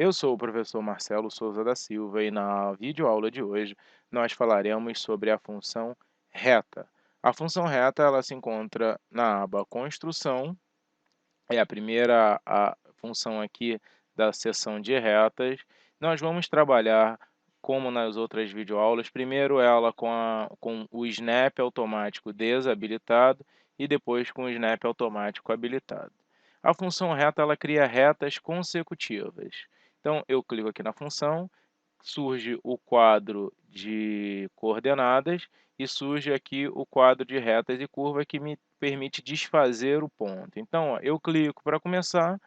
Eu sou o professor Marcelo Souza da Silva e na videoaula de hoje nós falaremos sobre a função reta. A função reta ela se encontra na aba Construção, é a primeira função aqui da seção de retas. Nós vamos trabalhar, como nas outras videoaulas, primeiro ela com o snap automático desabilitado e depois com o snap automático habilitado. A função reta ela cria retas consecutivas. Então, eu clico aqui na função, surge o quadro de coordenadas e surge aqui o quadro de retas e curva que me permite desfazer o ponto. Então, ó, eu clico para começar,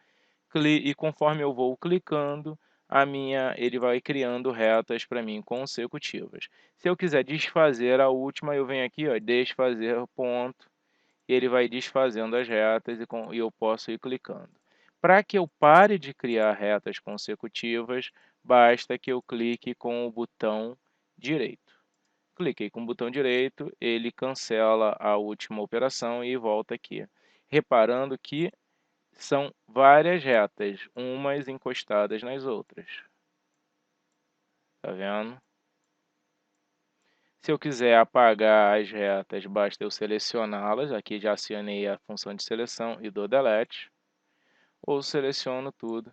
e conforme eu vou clicando, ele vai criando retas para mim consecutivas. Se eu quiser desfazer a última, eu venho aqui, ó, desfazer ponto, e ele vai desfazendo as retas e eu posso ir clicando. Para que eu pare de criar retas consecutivas, basta que eu clique com o botão direito. Cliquei com o botão direito, ele cancela a última operação e volta aqui. Reparando que são várias retas, umas encostadas nas outras. Tá vendo? Se eu quiser apagar as retas, basta eu selecioná-las. Aqui já acionei a função de seleção e dou delete. Ou seleciono tudo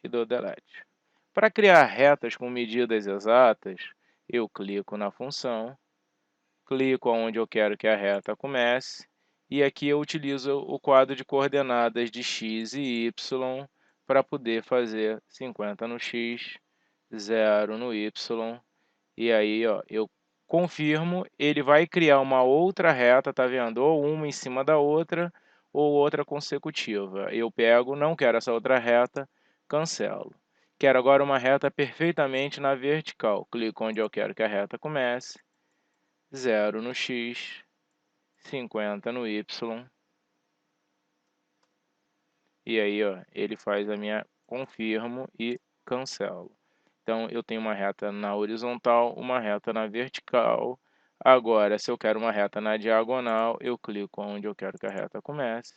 e dou delete. Para criar retas com medidas exatas, eu clico na função, clico onde eu quero que a reta comece, e aqui eu utilizo o quadro de coordenadas de x e y para poder fazer 50 no x, 0 no y, e aí ó, eu confirmo, ele vai criar uma outra reta, tá vendo? Ou uma em cima da outra, ou outra consecutiva. Eu pego, não quero essa outra reta, cancelo. Quero agora uma reta perfeitamente na vertical. Clico onde eu quero que a reta comece, 0 no x, 50 no y, e aí ó, ele faz a minha confirmo e cancelo. Então eu tenho uma reta na horizontal, uma reta na vertical. Agora, se eu quero uma reta na diagonal, eu clico onde eu quero que a reta comece,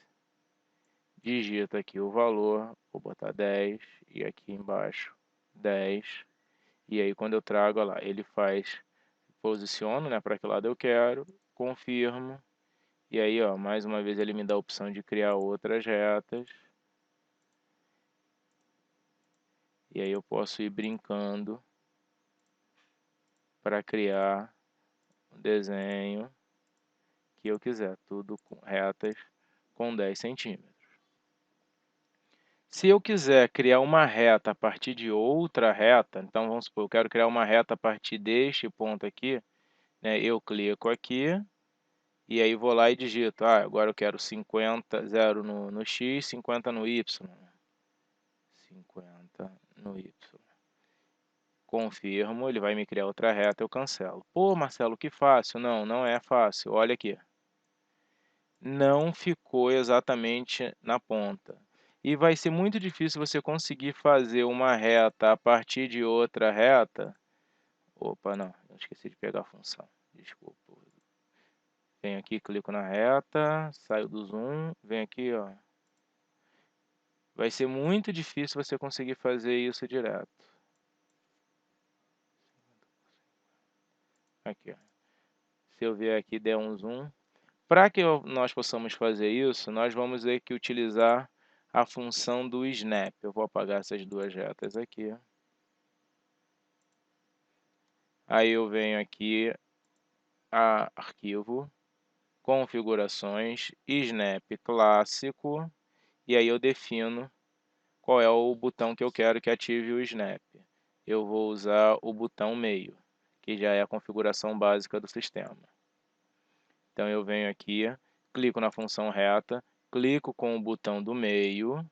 digito aqui o valor, vou botar 10, e aqui embaixo 10, e aí quando eu trago, olha lá, ele faz, posiciono, né, para que lado eu quero, confirmo, e aí, ó, mais uma vez ele me dá a opção de criar outras retas, e aí eu posso ir brincando para criar um desenho que eu quiser, tudo com retas com 10 centímetros. Se eu quiser criar uma reta a partir de outra reta, então vamos supor, eu quero criar uma reta a partir deste ponto aqui, né, eu clico aqui, e aí vou lá e digito, agora eu quero 50, 0 no x, 50 no y. 50 no y. Confirmo, ele vai me criar outra reta, eu cancelo. Pô, Marcelo, que fácil. Não, não é fácil. Olha aqui. Não ficou exatamente na ponta. E vai ser muito difícil você conseguir fazer uma reta a partir de outra reta. Opa, não, eu esqueci de pegar a função. Desculpa. Venho aqui, clico na reta, saio do zoom, venho aqui, ó. Vai ser muito difícil você conseguir fazer isso direto. Aqui, ó. Se eu vier aqui e der um zoom. Para que nós possamos fazer isso, nós vamos ter que utilizar a função do snap. Eu vou apagar essas duas retas aqui. Aí eu venho aqui a arquivo, configurações, snap clássico, e aí eu defino qual é o botão que eu quero que ative o snap. Eu vou usar o botão meio, que já é a configuração básica do sistema. Então eu venho aqui, clico na função reta, clico com o botão do meio,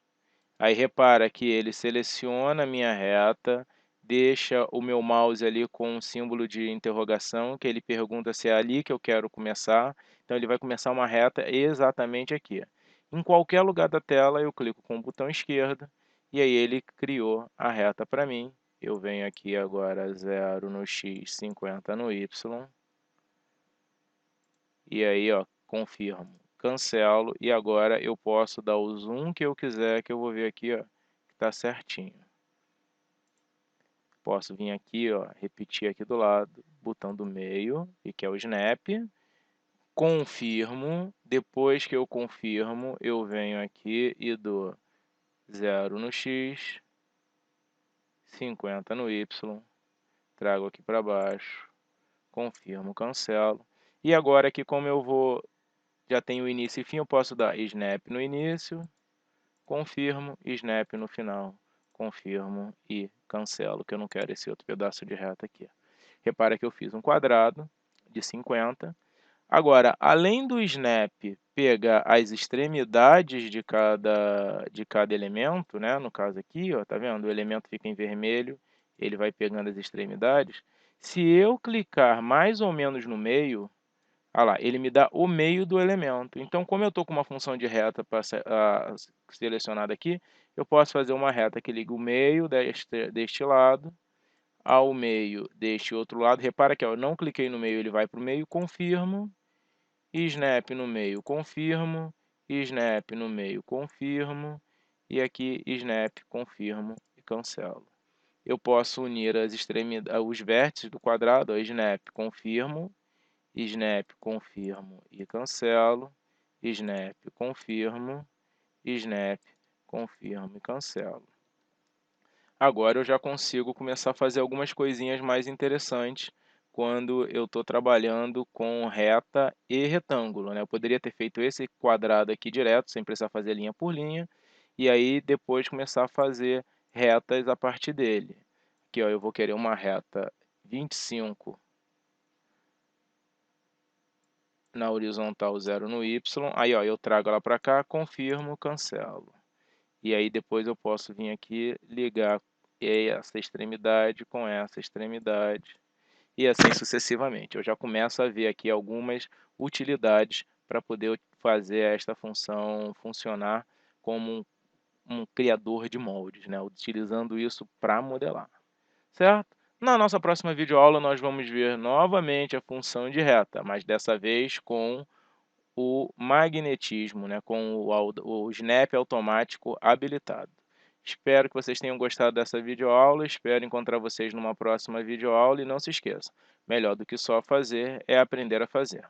aí repara que ele seleciona a minha reta, deixa o meu mouse ali com um símbolo de interrogação, que ele pergunta se é ali que eu quero começar. Então ele vai começar uma reta exatamente aqui. Em qualquer lugar da tela eu clico com o botão esquerdo, e aí ele criou a reta para mim. Eu venho aqui agora 0 no x, 50 no y. E aí, ó, confirmo, cancelo, e agora eu posso dar o zoom que eu quiser, que eu vou ver aqui, ó, que estar certinho. Posso vir aqui, ó, repetir aqui do lado, botão do meio, e que é o Snap, confirmo, depois que eu confirmo, eu venho aqui e dou 0 no X, 50 no Y, trago aqui para baixo, confirmo, cancelo. E agora aqui, como já tenho início e fim, eu posso dar Snap no início, confirmo, Snap no final, confirmo e cancelo, que eu não quero esse outro pedaço de reta aqui. Repara que eu fiz um quadrado de 50. Agora, além do Snap pegar as extremidades de cada elemento, né? No caso aqui, ó, tá vendo? O elemento fica em vermelho, ele vai pegando as extremidades. Se eu clicar mais ou menos no meio, olha lá, ele me dá o meio do elemento. Então, como eu estou com uma função de reta selecionada aqui, eu posso fazer uma reta que liga o meio deste lado ao meio deste outro lado. Repara que ó, eu não cliquei no meio, ele vai para o meio, confirmo, Snap no meio, confirmo, Snap no meio, confirmo, e aqui Snap, confirmo e cancelo. Eu posso unir os vértices do quadrado, ó, Snap, confirmo, Snap, confirmo e cancelo, Snap, confirmo, Snap, confirmo e cancelo. Agora eu já consigo começar a fazer algumas coisinhas mais interessantes quando eu estou trabalhando com reta e retângulo, né? Eu poderia ter feito esse quadrado aqui direto, sem precisar fazer linha por linha, e aí depois começar a fazer retas a partir dele. Aqui, ó, eu vou querer uma reta 25 na horizontal, 0 no Y, aí ó, eu trago ela para cá, confirmo, cancelo. E aí depois eu posso vir aqui ligar essa extremidade com essa extremidade, e assim sucessivamente. Eu já começo a ver aqui algumas utilidades para poder fazer esta função funcionar como um criador de moldes, né? Utilizando isso para modelar, certo? Na nossa próxima videoaula nós vamos ver novamente a função de reta, mas dessa vez com o magnetismo, né, com o snap automático habilitado. Espero que vocês tenham gostado dessa videoaula, espero encontrar vocês numa próxima videoaula e não se esqueça, melhor do que só fazer é aprender a fazer.